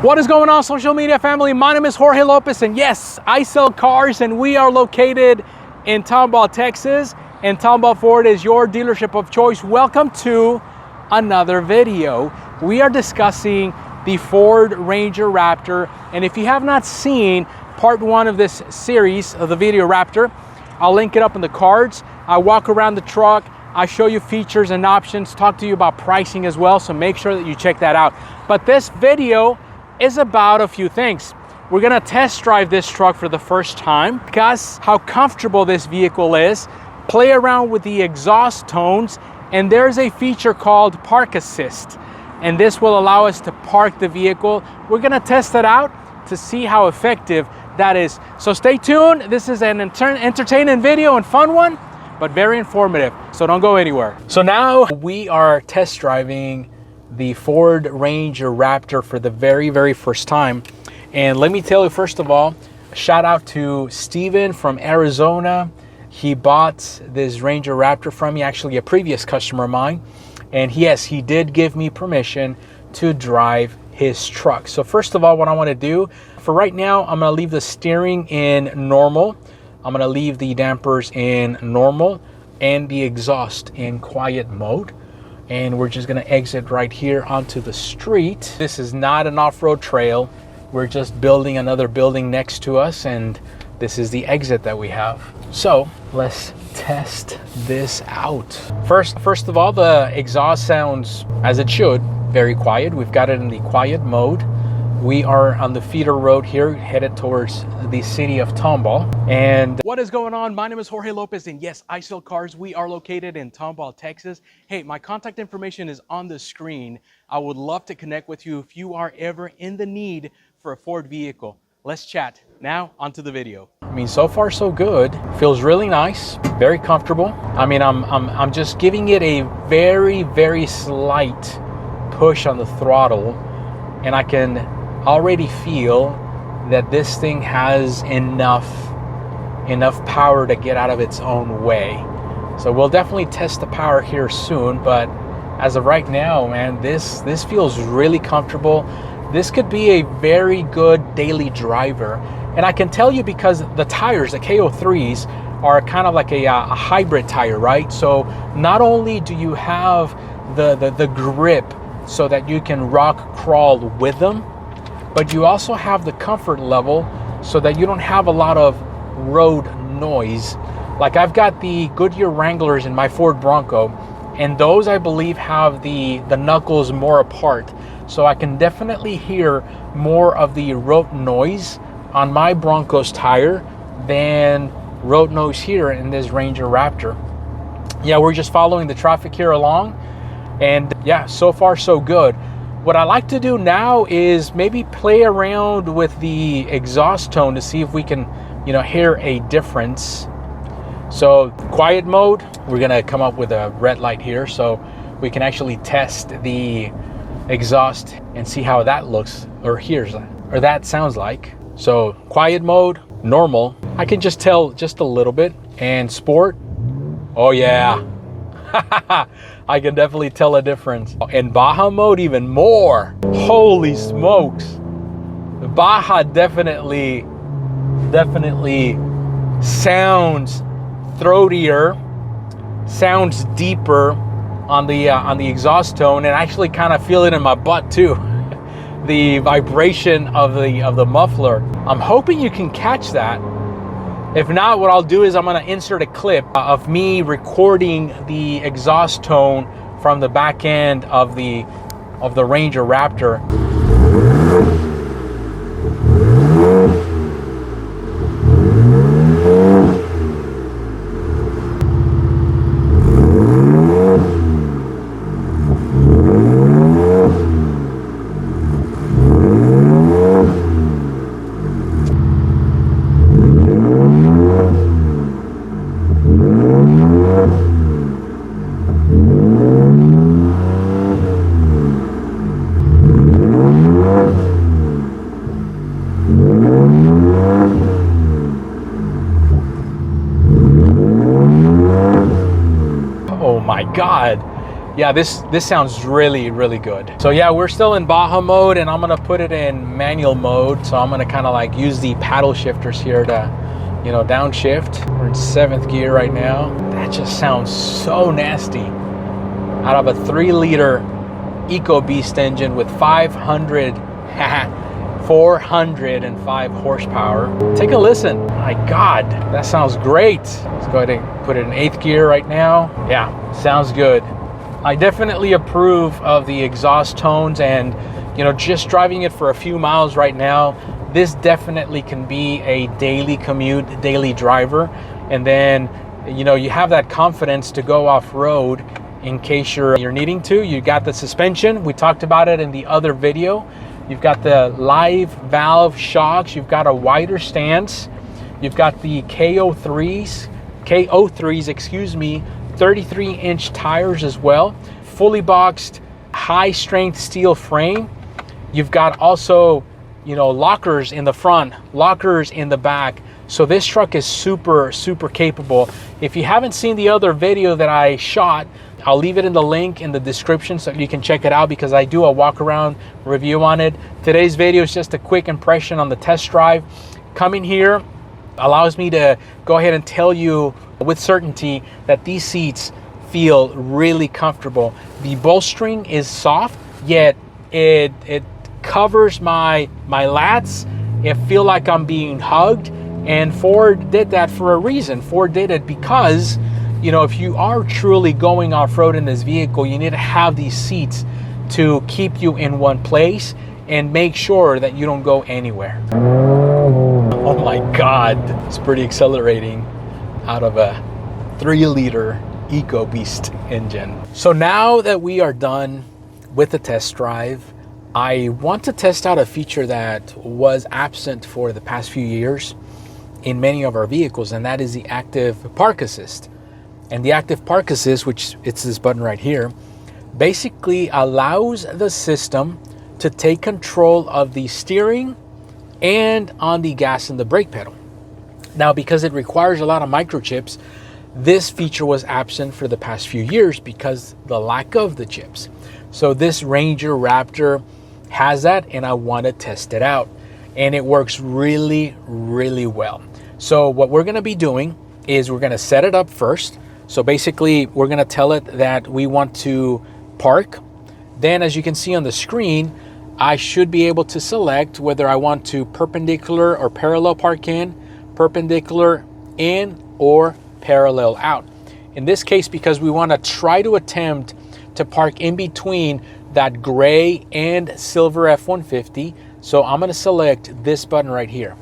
What is going on, social media family? My name is Jorge Lopez, and yes, I sell cars, and we are located in Tomball, Texas, and Tomball Ford is your dealership of choice. Welcome to another video. We are discussing the Ford Ranger Raptor, and if you have not seen part one of this series of the video Raptor, I'll link it up in the cards. I walk around the truck, I show you features and options, talk to you about pricing as well, so make sure that you check that out. But this video is about a few things. We're gonna test drive this truck for the first time, discuss how comfortable this vehicle is, play around with the exhaust tones, and there's a feature called Park Assist, and this will allow us to park the vehicle. We're gonna test it out to see how effective that is. So stay tuned. This is an entertaining video and fun one, but very informative, so don't go anywhere. So now we are test driving the Ford Ranger Raptor for the very first time. And let me tell you, first of all, shout out to Steven from Arizona. He bought this Ranger Raptor from me, actually a previous customer of mine. And yes, he did give me permission to drive his truck. So first of all, what I want to do, for right now, I'm going to leave the steering in normal. I'm going to leave the dampers in normal and the exhaust in quiet mode. And we're just gonna exit right here onto the street. This is not an off-road trail. We're just building another building next to us, and this is the exit that we have. So let's test this out. First of all, the exhaust sounds as it should, very quiet. We've got it in the quiet mode. We are on the feeder road here, headed towards the city of Tomball. And what is going on? My name is Jorge Lopez, and yes, I sell cars. We are located in Tomball, Texas. Hey, my contact information is on the screen. I would love to connect with you if you are ever in the need for a Ford vehicle. Let's chat. Now, onto the video. I mean, so far so good. Feels really nice, very comfortable. I mean, I'm just giving it a very slight push on the throttle, and I can already feel that this thing has enough power to get out of its own way. So we'll definitely test the power here soon, but as of right now, man, this feels really comfortable. This could be a very good daily driver. And I can tell you because the tires, the KO3s, are kind of like a hybrid tire, right? So not only do you have the grip so that you can rock crawl with them, but you also have the comfort level so that you don't have a lot of road noise. Like I've got the Goodyear Wranglers in my Ford Bronco, and those I believe have the knuckles more apart. So I can definitely hear more of the road noise on my Bronco's tire than road noise here in this Ranger Raptor. Yeah, we're just following the traffic here along, and yeah, so far so good. What I like to do now is maybe play around with the exhaust tone to see if we can, hear a difference. So quiet mode, we're gonna come up with a red light here so we can actually test the exhaust and see how that looks or that sounds like. So quiet mode, normal, I can just tell just a little bit, and sport, oh yeah. I can definitely tell a difference. In Baja mode, even more. Holy smokes. Baja definitely sounds throatier, sounds deeper on the exhaust tone, and I actually kind of feel it in my butt too. The vibration of the muffler. I'm hoping you can catch that. If not, what I'll do is I'm gonna insert a clip of me recording the exhaust tone from the back end of the Ranger Raptor. Oh my God. Yeah, this sounds really, really good. So yeah, we're still in Baja mode, and I'm gonna put it in manual mode. So I'm gonna kind of like use the paddle shifters here to, you know, downshift. We're in 7th gear right now. That just sounds so nasty. Out of a 3-liter EcoBeast engine with 405 horsepower. Take a listen. My God, that sounds great. Let's go ahead and put it in 8th gear right now. Yeah, sounds good. I definitely approve of the exhaust tones, and you know, just driving it for a few miles right now, this definitely can be a daily commute, daily driver. And then, you know, you have that confidence to go off-road in case you're needing to. You got the suspension. We talked about it in the other video. You've got the live valve shocks. You've got a wider stance. You've got the KO3s, excuse me, 33-inch tires as well. Fully boxed, high-strength steel frame. You've got also, you know, lockers in the front, lockers in the back. So this truck is super, super capable. If you haven't seen the other video that I shot, I'll leave it in the link in the description so you can check it out, because I do a walk around review on it. Today's video is just a quick impression on the test drive. Coming here allows me to go ahead and tell you with certainty that these seats feel really comfortable. The bolstering is soft, yet it covers my lats. It feel like I'm being hugged, and Ford did that for a reason. Ford did it because, you know, if you are truly going off-road in this vehicle, you need to have these seats to keep you in one place and make sure that you don't go anywhere. Oh my God, it's pretty exhilarating out of a 3-liter EcoBeast engine. So now that we are done with the test drive, I want to test out a feature that was absent for the past few years in many of our vehicles, and that is the active park assist. And the active park assist, which it's this button right here, basically allows the system to take control of the steering and on the gas and the brake pedal. Now, because it requires a lot of microchips, this feature was absent for the past few years because the lack of the chips. So this Ranger Raptor has that, and I want to test it out. And it works really, really well. So what we're going to be doing is we're going to set it up first. So basically, we're going to tell it that we want to park. Then, as you can see on the screen, I should be able to select whether I want to perpendicular or parallel park in, perpendicular in, or parallel out. In this case, because we want to try to attempt to park in between that gray and silver F-150, so I'm going to select this button right here.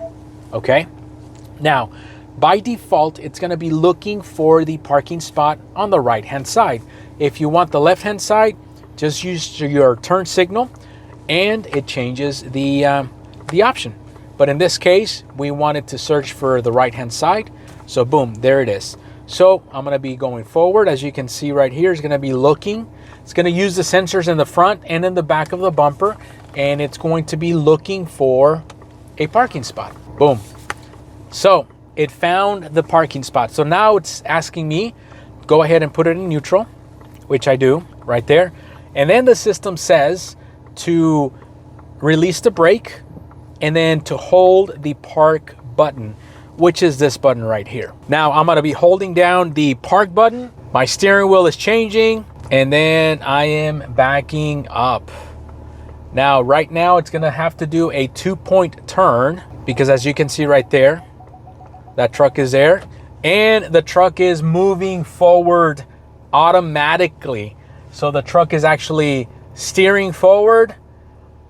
Okay? Now, by default, it's going to be looking for the parking spot on the right-hand side. If you want the left-hand side, just use your turn signal, and it changes the option. But in this case, we wanted to search for the right-hand side. So boom, there it is. So I'm going to be going forward. As you can see right here, it's going to be looking. It's going to use the sensors in the front and in the back of the bumper, and it's going to be looking for a parking spot. Boom. So it found the parking spot. So now it's asking me, go ahead and put it in neutral, which I do right there. And then the system says to release the brake and then to hold the park button, which is this button right here. Now I'm going to be holding down the park button. My steering wheel is changing, and then I am backing up. Now, right now it's going to have to do a 2-point turn, because as you can see right there, that truck is there, and the truck is moving forward automatically. So the truck is actually steering forward,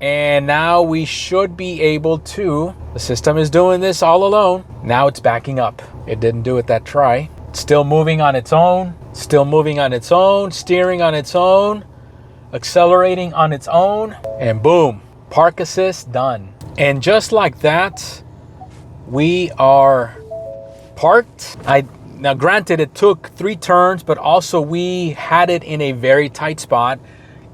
and now we should be able to, the system is doing this all alone. Now it's backing up. It didn't do it that try. It's still moving on its own, still moving on its own, steering on its own, accelerating on its own, and boom, park assist done. And just like that, we are parked. Now granted, it took 3 turns, but also we had it in a very tight spot,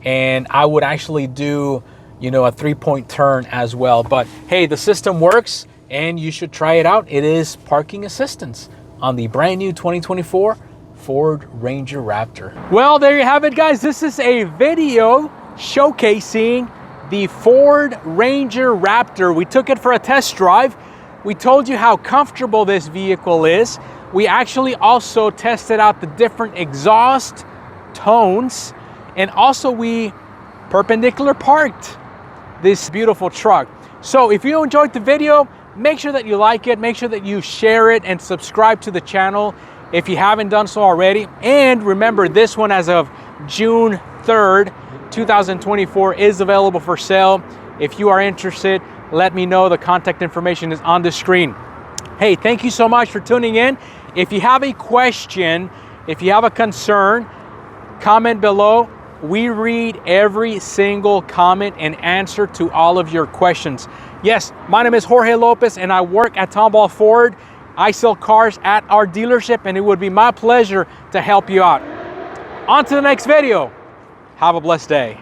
and I would actually do, you know, a 3-point turn as well. But hey, the system works, and you should try it out. It is parking assistance on the brand new 2024 Ford Ranger Raptor. Well, there you have it, guys. This is a video showcasing the Ford Ranger Raptor. We took it for a test drive. We told you how comfortable this vehicle is. We actually also tested out the different exhaust tones, and also we perpendicular parked this beautiful truck. So if you enjoyed the video, make sure that you like it, make sure that you share it, and subscribe to the channel if you haven't done so already. And remember, this one as of June 3rd, 2024 is available for sale. If you are interested, let me know. The contact information is on the screen. Hey, thank you so much for tuning in. If you have a question, if you have a concern, comment below. We read every single comment and answer to all of your questions. Yes, my name is Jorge Lopez and I work at Tomball Ford. I sell cars at our dealership, and it would be my pleasure to help you out. On to the next video. Have a blessed day.